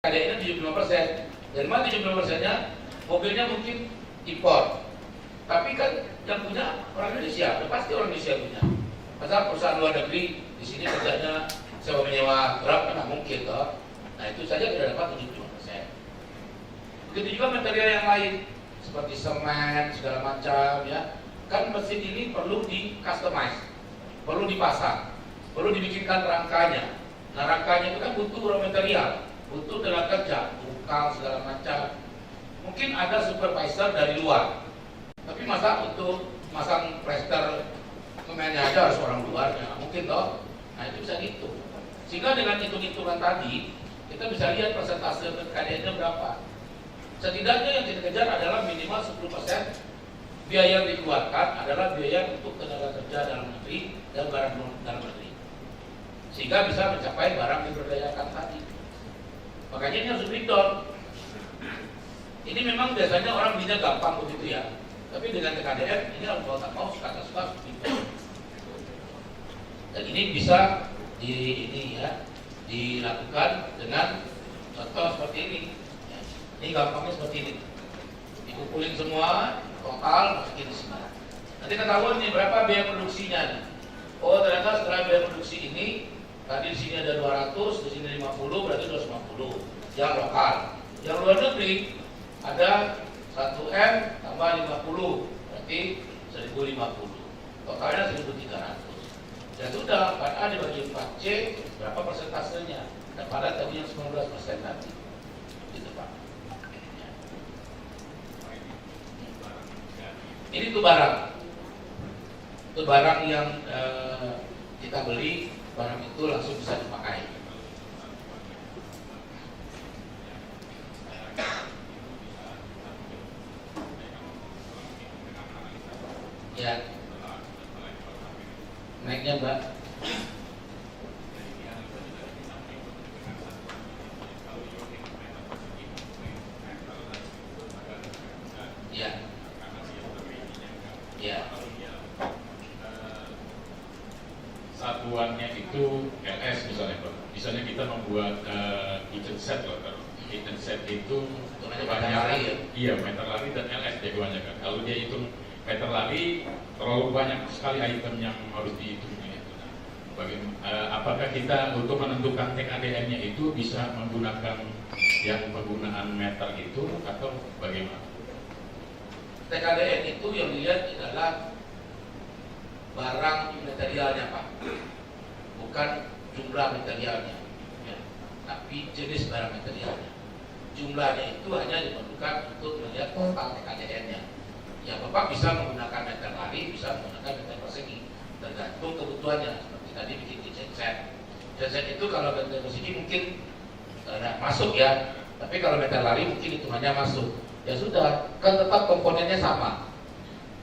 KDN 75%. Dari mana 75%-nya? Mobilnya mungkin impor. Tapi kan yang punya orang Indonesia, pasti orang Indonesia punya. Masa perusahaan luar negeri di sini kerjanya sewa menyewa Grab kan mungkin toh. Nah itu saja sudah dapat 75%. Begitu juga material yang lain seperti semen segala macam ya. Kan mesin ini perlu di customize, perlu dipasang, perlu dibikinkan rangkanya. Nah rangkanya itu kan butuh raw material, butuh tenaga kerja, bungkal segala macam. Mungkin ada supervisor dari luar, tapi masa untuk masang prester semennya aja harus orang luarnya, mungkin toh. Nah itu bisa gitu. Sehingga dengan hitung-hitungan tadi kita bisa lihat persentase KDN-nya berapa. Setidaknya yang kita kejar adalah minimal 10% biaya yang dikeluarkan adalah biaya untuk tenaga kerja dalam negeri dan barang dalam negeri, sehingga bisa mencapai barang diberdayakan tadi. Makanya ini harus breakdown. Ini memang biasanya orang belinya gampang begitu ya, tapi dengan TKDN ini harus mau tak mau suka-suka breakdown. Dan ini bisa dilakukan dengan contoh seperti ini. Ini gampangnya seperti ini. Dikumpulin semua, total masukin di sini. Nanti ketahuan nih berapa biaya produksinya nih. Oh ternyata setelah biaya produksi ini tadi di sini ada 200, di sini 50, berarti 250 yang lokal. Yang luar negeri ada 1M tambah 50, berarti 1050. Totalnya 1300. Dan sudah 4A dibagi 4C berapa persentasenya? Dan pada tadi yang 19% tadi. Gitu Pak. Ini tuh barang. Itu barang yang kita beli, barang itu langsung bisa dipakai. Ya, naiknya Mbak. Ya, ya. Satuannya itu LS misalnya Pak. Misalnya kita membuat kitchen set loh, kitchen set itu banyak, iya meter lari dan LS jagoannya kan. Kalau dia hitung meter lari terlalu banyak sekali item yang harus dihitung itu. Apakah kita untuk menentukan TKDN-nya itu bisa menggunakan yang penggunaan meter itu atau bagaimana? TKDN itu yang dilihat adalah barang materialnya Pak, bukan jumlah materialnya ya, tapi jenis barang materialnya. Jumlahnya itu hanya diperlukan untuk melihat total TKDN-nya. Ya Bapak bisa menggunakan meter lari, bisa menggunakan meter persegi, tergantung kebutuhannya. Seperti tadi bikin genset. Genset itu kalau meter persegi mungkin masuk ya, tapi kalau meter lari mungkin hitungannya masuk. Ya sudah, kan tetap komponennya sama.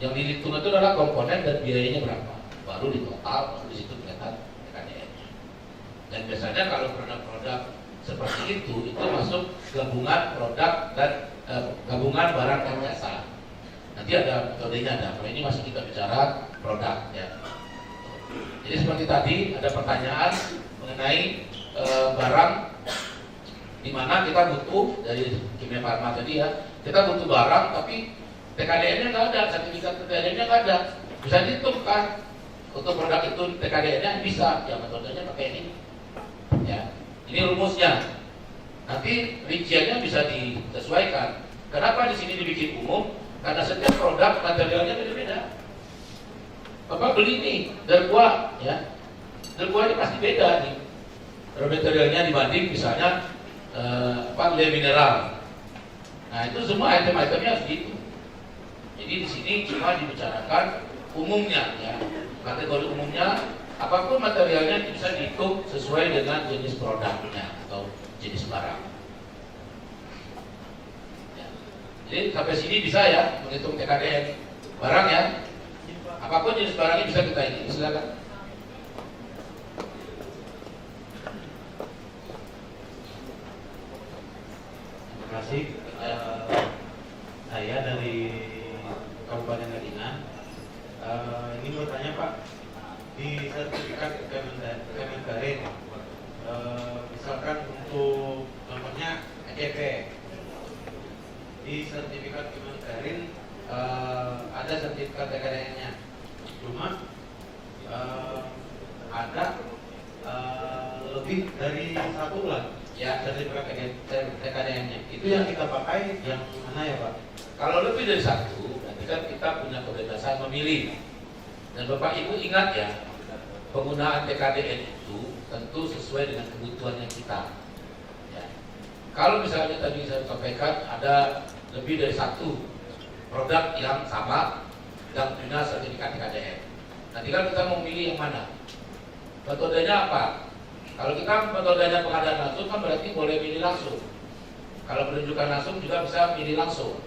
Yang dihitung itu adalah komponen dan biayanya berapa. Baru di total, baru di situ kelihatan TKDN-nya. Dan biasanya kalau produk-produk seperti itu masuk gabungan produk dan gabungan barang dan jasa. Nanti ada metodenya ada. Kalau ini masih kita bicara produk ya. Jadi seperti tadi ada pertanyaan mengenai barang di mana kita butuh dari Kimia Farma tadi ya. Kita butuh barang tapi TKDN-nya nggak ada, sertifikat TKDN-nya nggak ada. Bisa dihitung kan? Untuk produk itu TKDN-nya bisa. Ya metodenya pakai ini. Ya, ini rumusnya. Nanti rinciannya bisa disesuaikan. Kenapa di sini dibikin umum? Karena setiap produk materialnya beda-beda. Bapak beli nih dari buah, ya, dari buah ini pasti beda nih. Raw materialnya dibanding misalnya gula mineral. Nah itu semua item-itemnya harus gitu. Jadi di sini cuma dibicarakan umumnya, ya, kategori umumnya. Apapun materialnya bisa dihitung sesuai dengan jenis produknya atau jenis barang. Jadi sampai sini bisa ya menghitung TKDN barang ya. Apapun jenis barangnya bisa kita ini. Silakan. Terima kasih. Saya dari Kabupaten Gadingan. Ini bertanya Pak, di sertifikat Kemendarin, misalkan untuk contohnya TKDN-nya. Cuma ada lebih dari satu bulan Ya, sertifikat TKDN-nya. Itu yang kita pakai yang mana ya Pak? kalau lebih dari satu, berarti kan kita punya kebebasan memilih. Dan Bapak Ibu ingat ya, penggunaan TKDN itu tentu sesuai dengan kebutuhannya kita. Ya. Kalau misalnya tadi saya sampaikan ada lebih dari satu produk yang sama yang punya sertifikat TKDN. Nanti kan kita mau milih yang mana? Metodenya apa? Kalau kita metodenya pengadaan langsung kan berarti boleh milih langsung. Kalau penunjukan langsung juga bisa milih langsung.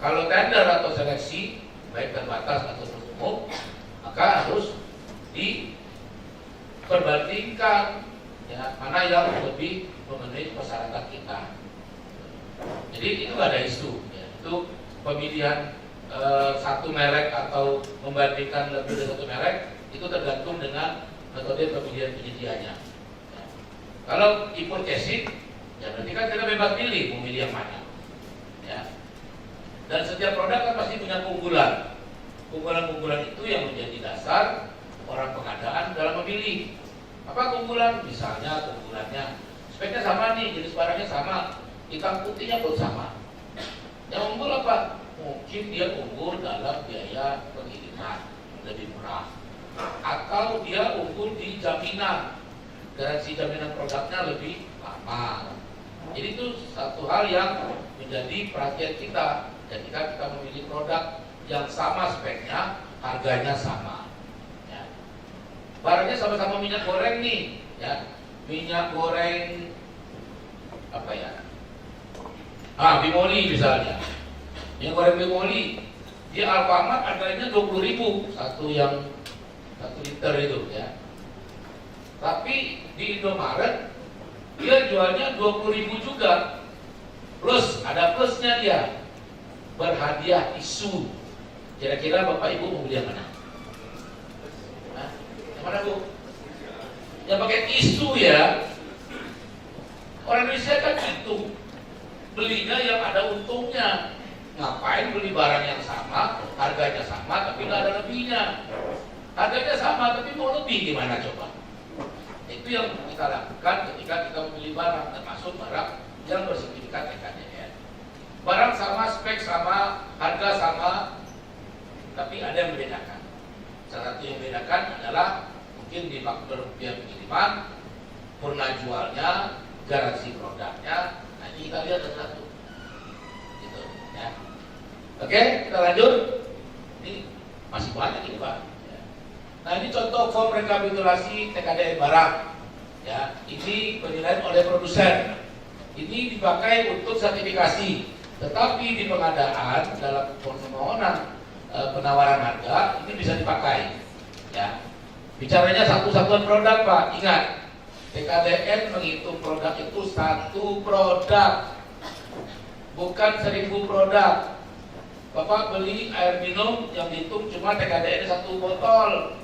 Kalau tender atau seleksi, baik terbatas atau umum, maka harus diperbandingkan ya, mana yang lebih memenuhi persyaratan kita. Jadi itu nggak ada isu. Ya. Itu pemilihan satu merek atau membandingkan lebih dari satu merek itu tergantung dengan metode pemilihan penyedianya. Ya. Kalau e-purchasing, ya berarti kan kita bebas pilih mau milih yang mana. Ya. Dan setiap produk kan pasti punya keunggulan. Keunggulan-keunggulan itu yang menjadi dasar orang pengadaan dalam memilih. Apa keunggulan? Misalnya keunggulannya speknya sama nih, jenis barangnya sama, hitam putihnya pun sama. Yang unggul apa? Mungkin dia unggul dalam biaya pengiriman lebih murah, atau dia unggul di jaminan, garansi jaminan produknya lebih lama. Jadi itu satu hal yang menjadi perhatian kita ketika kita memilih produk yang sama speknya, harganya sama. Ya. Barangnya sama-sama minyak goreng nih, ya. Minyak goreng apa ya? Bimoli misalnya. Minyak goreng Bimoli di Alfamart harganya 20.000 satu yang 1 liter itu, ya. Tapi di Indomaret dia jualnya 20.000 juga. Plus ada plusnya dia. Berhadiah isu. Kira-kira Bapak Ibu mau beli yang mana? Hah? Yang mana Bu? Yang pakai isu ya. Orang Indonesia kan gitu. Belinya yang ada untungnya. Ngapain beli barang yang sama, harganya sama tapi nggak ada lebihnya. Harganya sama tapi mau lebih gimana coba? Itu yang kita lakukan ketika kita memilih barang, termasuk barang yang bersertifikat TKDN. Barang sama, spek sama, harga sama, tapi ada yang membedakan. Salah satu yang membedakan adalah mungkin di faktor biaya pengiriman, purna jualnya, garansi produknya. Nah ini kita lihat satu-satu. Gitu, ya. Oke, kita lanjut. Ini masih banyak ini Pak. Nah ini contoh form rekapitulasi TKDN barang. Ya, ini penilaian oleh produsen. Ini dipakai untuk sertifikasi. Tetapi di pengadaan dalam permohonan penawaran harga ini bisa dipakai. Ya, bicaranya satu-satuan produk Pak. Ingat, TKDN menghitung produk itu satu produk, bukan 1000 produk. Bapak beli air minum yang dihitung cuma TKDN 1 botol,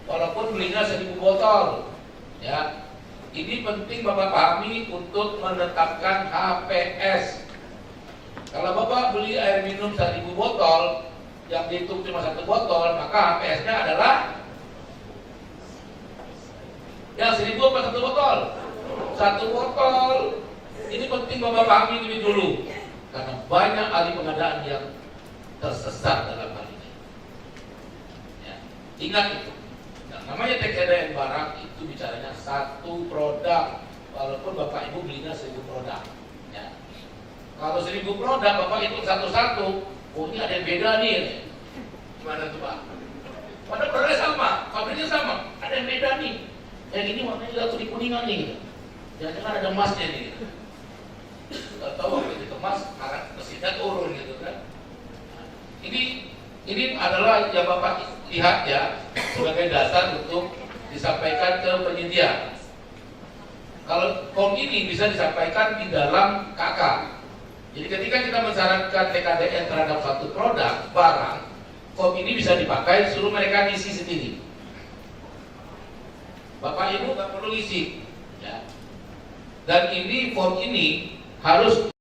walaupun belinya 1000 botol. Ya, ini penting Bapak pahami untuk menetapkan HPS. Kalau Bapak beli air minum 1000 botol yang dihitung cuma 1 botol, maka HPS-nya adalah yang 1000 apa 1 botol? 1 botol. Ini penting Bapak pahami lebih dulu, karena banyak ahli pengadaan yang tersesat dalam hal ini. Ya, ingat itu. Nah, namanya TKDN barang itu bicaranya 1 produk, walaupun Bapak Ibu belinya 1000 produk. Ya. Kalau 1000 produk Bapak hitung satu-satu, oh ini ada yang beda nih. Gimana tuh Pak? Padahal produknya sama, pabriknya sama, ada yang beda nih. Yang ini warnanya jatuh di kuningan nih. Jangan-jangan ada emasnya nih. Kita tahu waktu itu emas, karena mesinnya turun gitu kan. Ini adalah yang Bapak lihat ya sebagai dasar untuk disampaikan ke penyedia. Kalau form ini bisa disampaikan di dalam KK. Jadi ketika kita mensyaratkan TKDN terhadap satu produk barang, form ini bisa dipakai, suruh mereka isi sendiri. Bapak Ibu nggak perlu isi, ya. Dan ini form ini harus